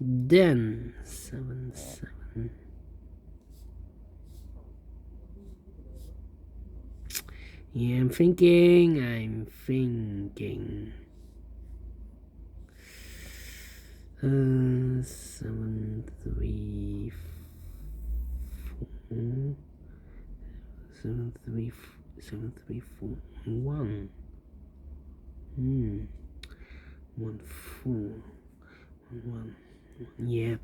Then 7 7. Yeah, I'm thinking. 7 3 4 7 3 7 3 4 1. 1 4 1. Yeah.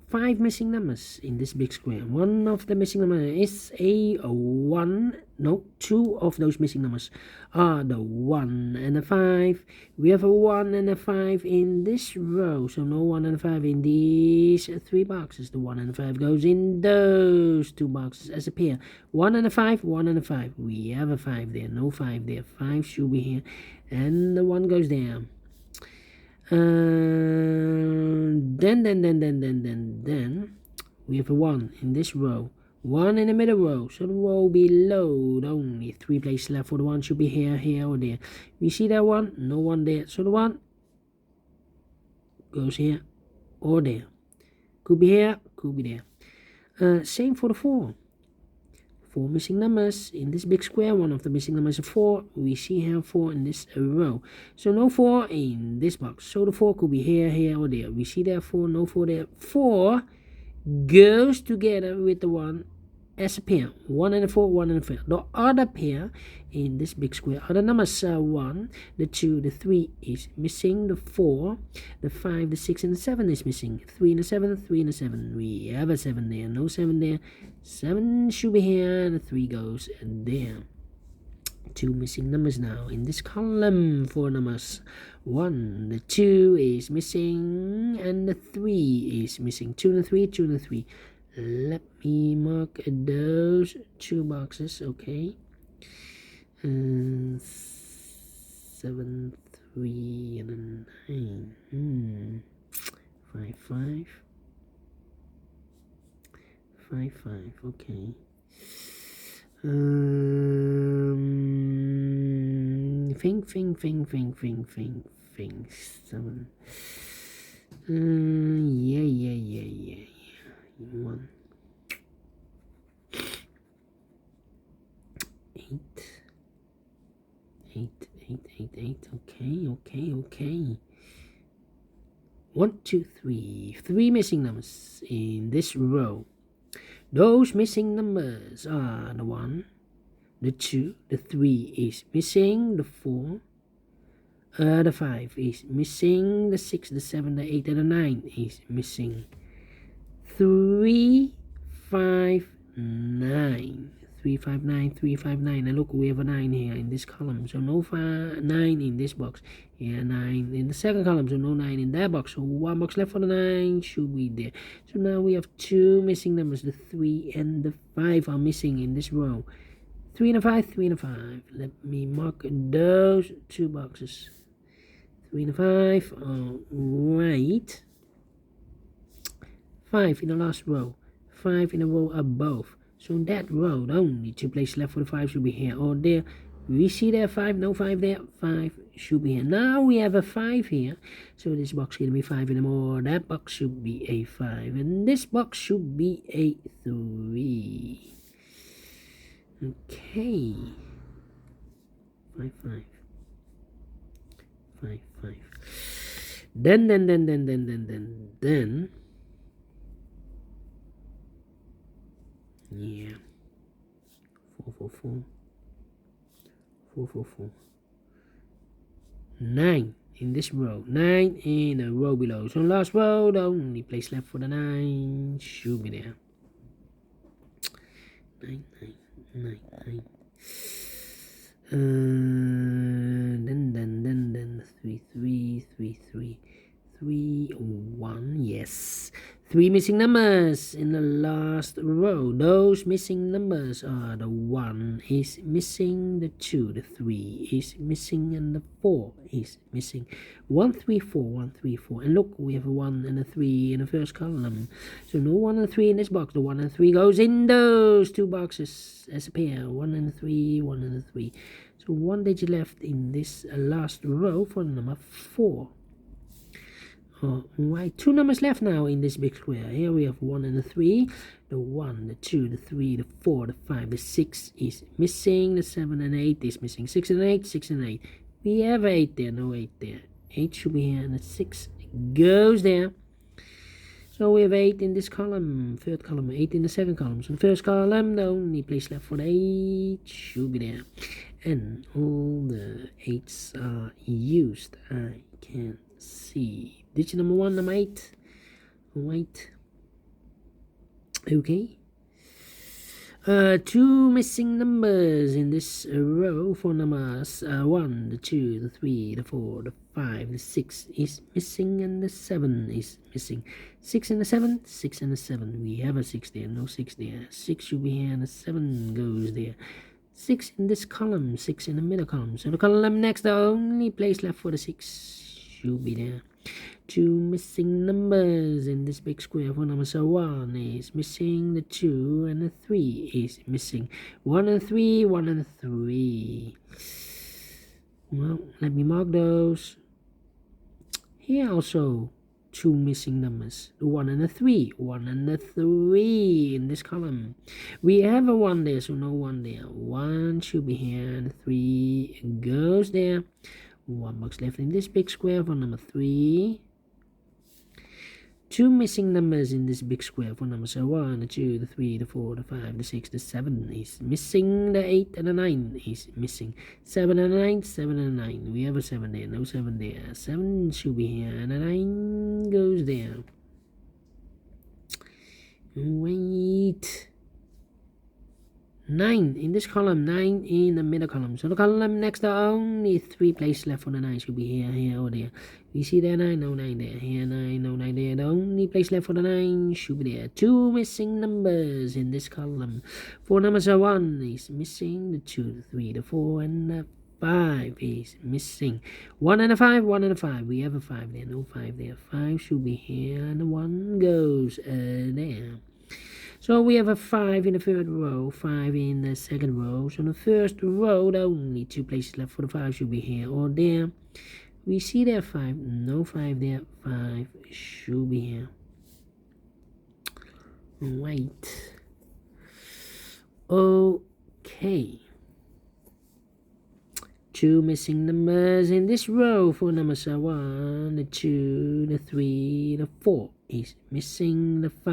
5 missing numbers in this big square. One of the missing numbers is a 1. No, 2 of those missing numbers are the 1 and the 5. We have a 1 and a 5 in this row, so no 1 and 5 in these 3 boxes. The 1 and the 5 goes in those 2 boxes as a pair. 1 and a 5, 1 and a 5. We have a 5 there, no 5 there. 5 should be here, and the 1 goes there. Then we have a 1 in this row, 1 in the middle row, so the row below, only 3 places left for the 1 should be here, here, or there. We see that 1, no 1 there, so the 1 goes here or there. Could be here, could be there. Same for the 4. 4 missing numbers in this big square. One of the missing numbers is 4. We see here 4 in this row, so no 4 in this box, so the 4 could be here, here, or there. We see there 4, no 4 there. 4 goes together with the 1 as a pair. 1 and a 4, 1 and a 4. The other pair in this big square are the numbers 1, the 2, the 3 is missing, the 4, the 5, the 6, and the 7 is missing. 3 and a 7, 3 and a 7. We have a 7 there, no 7 there. 7 should be here, and the 3 goes there. 2 missing numbers now in this column. 4 numbers. 1, the 2 is missing, and the 3 is missing. 2 and 3, 2 and 3. Let me mark those 2 boxes, okay. 7 3 and 9. 5 5 5 5. Okay. Think. 7. Yeah. 1 8. Okay. 1 2 3. 3 missing numbers in this row. Those missing numbers are the 1, the 2, the 3 is missing, the 4, the 5 is missing, the 6, the 7, the 8, and the 9 is missing. 3 5 9. 3 5 9, 3 5 9, and look, we have a 9 here in this column, so no 9 in this box. Here 9 in the second column, so no 9 in that box, so 1 box left for the 9 should be there. So now we have 2 missing numbers. The 3 and the 5 are missing in this row. 3 and a 5, 3 and a 5. Let me mark those 2 boxes. 3 and a 5. All right. 5 in the last row, 5 in the row above. So in that row, the only 2 places left for the 5 should be here or there. We see there 5, no 5 there. 5 should be here. Now we have a 5 here, so this box is going to be 5 anymore. That box should be a 5, and this box should be a 3. Okay. 5 5 5 5. Then. Yeah. 4 4 4. 9 in this row. 9 in a row below. So last row, the only place left for the 9 should be there. 9. Then 3 1. Yes. 3 missing numbers in the last row. Those missing numbers are the 1 is missing, the 2, the 3 is missing, and the 4 is missing. 1 3 4, 1 3 4. And look, we have a 1 and a 3 in the first column. So no 1 and 3 in this box. The 1 and 3 goes in those 2 boxes as a pair. 1 and a 3, 1 and a 3. So So 1 digit left in this last row for number 4. Right, 2 numbers left now in this big square. Here we have 1 and the 3. The 1, the 2, the 3, the 4, the 5, the 6 is missing. The 7 and 8 is missing. 6 and 8, 6 and 8. We have 8 there, no 8 there. 8 should be here, and the 6 goes there. So we have 8 in this column, third column, 8 in the second column. So the first column, the only place left for the 8 should be there. And all the 8s are used. I can see. Digit number 1, number 8. Right. Okay. 2 missing numbers in this row for numbers 1, the 2, the 3, the 4, the 5, the 6 is missing, and the 7 is missing. 6 and the 7, 6 and the 7. We have a 6 there, no 6 there. 6 should be here, and the 7 goes there. 6 in this column, 6 in the middle column. So the column next, the only place left for the 6 should be there. 2 missing numbers in this big square for number 1 is missing, the 2 and the 3 is missing. 1 and 3, 1 and 3. Well, let me mark those. Here also 2 missing numbers, the 1 and the 3, 1 and the 3 in this column. We have a 1 there, so no 1 there. 1 should be here, and 3 goes there. 1 box left in this big square for number 3. 2 missing numbers in this big square for numbers 1, the 2, the 3, the 4, the 5, the 6, the 7 is missing, the 8 and the 9 is missing. 7 and 9, 7 and 9. We have a 7 there, no 7 there. 7 should be here, and the 9 goes there. Wait. 9 in this column, 9 in the middle column. So the column next, the only 3 places left for the 9 should be here, here, or there. We see there 9, no 9 there. Here 9, no 9 there. The only place left for the 9 should be there. 2 missing numbers in this column. For numbers 1 is missing, the 2, the 3, the 4, and the 5 is missing. 1 and a 5, 1 and a 5. We have a 5 there, no 5 there. 5 should be here, and the 1 goes there. So we have a 5 in the third row, 5 in the second row. So in the first row, the only 2 places left for the 5 should be here or there. We see there 5, no 5 there, 5 should be here. Right. Okay. 2 missing numbers in this row for numbers 1, the 2, the 3, the 4 is missing, the 5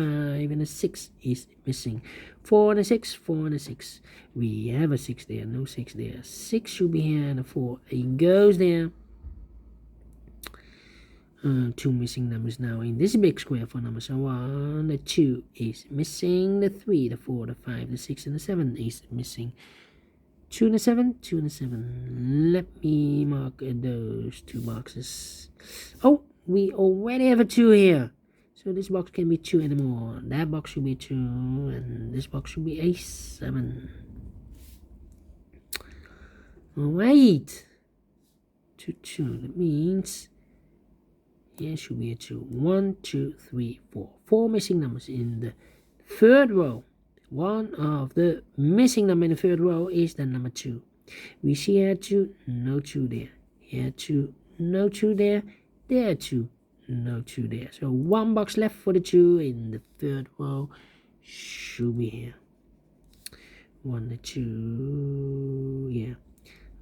and the 6 is missing. 4 and the 6, 4 and the 6. We have a 6 there, no 6 there. 6 should be here, and the 4 it goes there. 2 missing numbers now in this big square for numbers 1, the 2 is missing, the 3, the 4, the 5, the 6 and the 7 is missing. 2 and a 7, 2 and a 7. Let me mark those 2 boxes. Oh, we already have a 2 here. So this box can be 2 anymore. That box should be 2, and this box should be a 7. Alright. 2, 2. That means here should be a 2. 1, 2, 3, 4. 4 missing numbers in the third row. One of the missing number in the third row is the number 2. We see here 2, no 2 there. Here 2, no 2 there. There 2, no 2 there. So 1 box left for the 2 in the third row should be here. 1, the 2, yeah.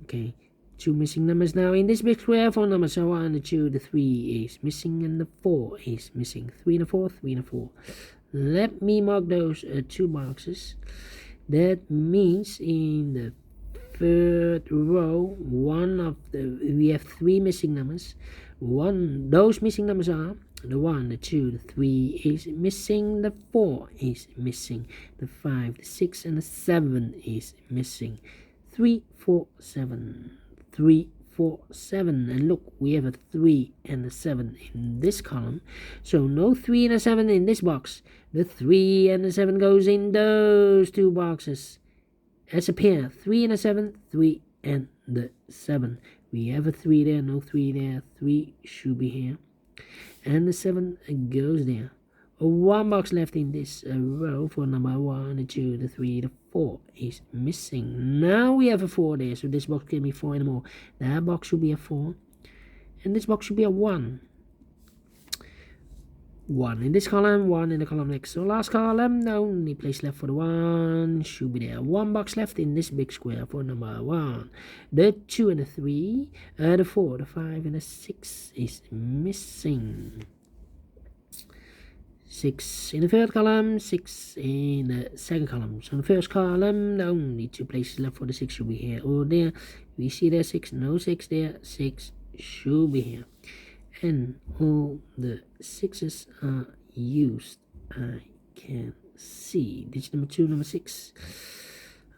Okay, 2 missing numbers now in this big square for numbers 1, the 2, the 3 is missing, and the 4 is missing. 3 and the 4, 3 and the 4. Let me mark those 2 boxes. That means in the third row, we have 3 missing numbers. Those missing numbers are the 1, the 2, the 3 is missing, the 4 is missing, the 5, the 6, and the 7 is missing. 3, 4, 7. 3, 4, 7, and look, we have a 3 and a 7 in this column, so no 3 and a 7 in this box. The 3 and the 7 goes in those 2 boxes as a pair. 3 and a 7, 3 and the 7. We have a 3 there, no 3 there. 3 should be here, and the 7 goes there. one box left in this row for number 1, the 2, the 3, the 4 is missing. Now we have a 4 there, so this box can be 4 anymore. That box should be a 4, and this box should be a 1. 1 in this column, 1 in the column next. So last column, the only place left for the 1 should be there. 1 box left in this big square for number 1. The 2 and the 3, the 4, the 5, and the 6 is missing. 6 in the third column, 6 in the second column. So in the first column, the only 2 places left for the 6 should be here or there. We see there 6, no 6 there, 6 should be here. And all the 6s are used. I can see. Digit number 2, number 6.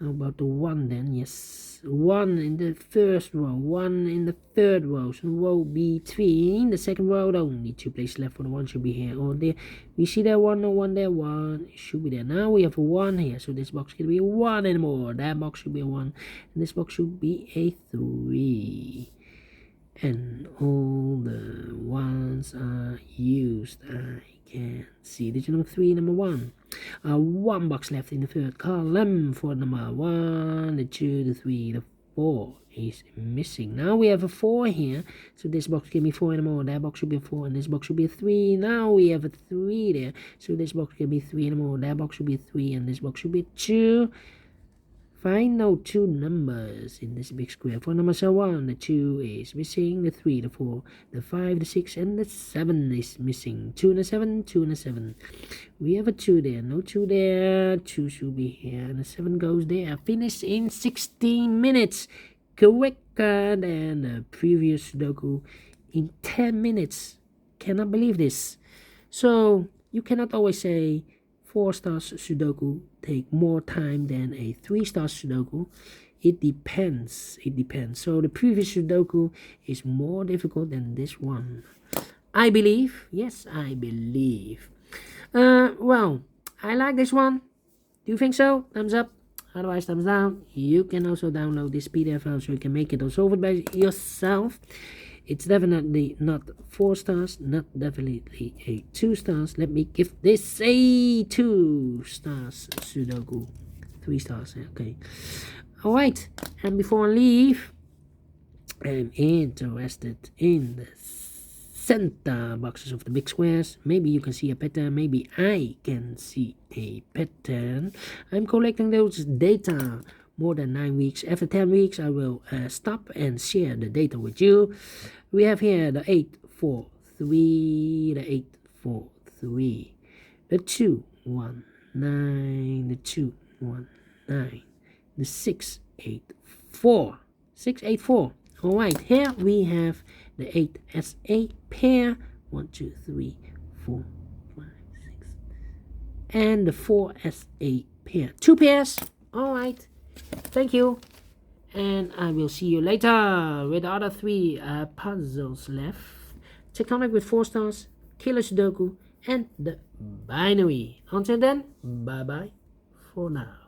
How about the 1 then? Yes. 1 in the first row, 1 in the third row. So row between the second row, the only 2 places left for the 1 should be here or there. We see there 1, no 1 there, 1 should be there. Now we have a 1 here, so this box can be a 1 anymore. That box should be a 1, and this box should be a 3. And all the 1s are used. I can see digit number 3, number 1. 1 box left in the third column for number 1, the 2, the 3, the 4 is missing. Now we have a 4 here, so this box can be 4 anymore. That box should be a 4, and this box should be a 3. Now we have a 3 there, so this box can be 3 anymore. That box should be a 3, and this box should be a 2. Find no 2 numbers in this big square. For number 1, the 2 is missing, the 3, the 4, the 5, the 6, and the 7 is missing. 2 and a 7, 2 and a 7. We have a 2 there, no 2 there, 2 should be here, and the 7 goes there. Finished in 16 minutes. Quicker than the previous Sudoku in 10 minutes. Cannot believe this. So, you cannot always say 4 stars Sudoku take more time than a 3 stars Sudoku. It depends. So the previous Sudoku is more difficult than this one. I believe. Yes, I believe. Well, I like this one. Do you think so? Thumbs up. Otherwise, thumbs down. You can also download this PDF file so you can make it or solve it by yourself. It's definitely not 4 stars, not definitely a 2 stars. Let me give this a 2 stars Sudoku. 3 stars, okay. Alright, and before I leave, I'm interested in the center boxes of the big squares. Maybe you can see a pattern, maybe I can see a pattern. I'm collecting those data more than 9 weeks. After 10 weeks, I will stop and share the data with you. We have here the 8, 4, 3, the 8, 4, 3, the 2, 1, 9, the 2, 1, 9, the 6, 8, 4, 6, 8, 4. All right, here we have the 8 as a pair. 1, 2, 3, 4, 5, 6, and the 4 as a pair. 2 pairs. All right. Thank you, and I will see you later with the other 3 puzzles left. Tectonic with 4 stars, Killer Sudoku, and the binary. Until then, bye bye for now.